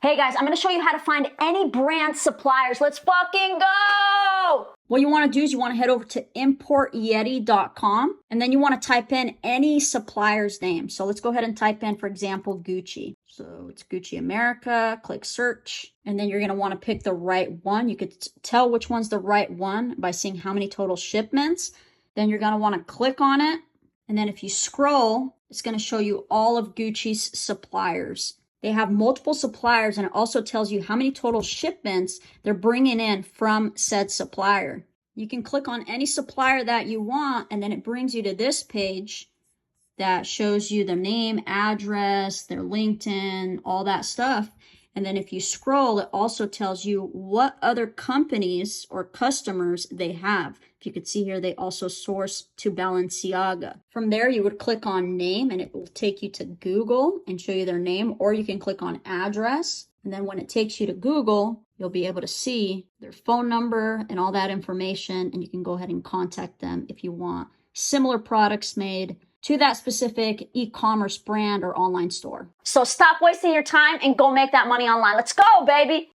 Hey guys, I'm going to show you how to find any brand suppliers. Let's fucking go! What you want to do is you want to head over to importyeti.com and then you want to type in any supplier's name. So let's go ahead and type in, for example, Gucci. So it's Gucci America, click search, and then you're going to want to pick the right one. You could tell which one's the right one by seeing how many total shipments. Then you're going to want to click on it. And then if you scroll, it's going to show you all of Gucci's suppliers. They have multiple suppliers, and it also tells you how many total shipments they're bringing in from said supplier. You can click on any supplier that you want, and then it brings you to this page that shows you their name, address, their LinkedIn, all that stuff. And then if you scroll, it also tells you what other companies or customers they have. If you could see here, they also source to Balenciaga. From there, you would click on name and it will take you to Google and show you their name, or you can click on address. And then when it takes you to Google, you'll be able to see their phone number and all that information, and you can go ahead and contact them if you want similar products made to that specific e-commerce brand or online store. So stop wasting your time and go make that money online. Let's go, baby.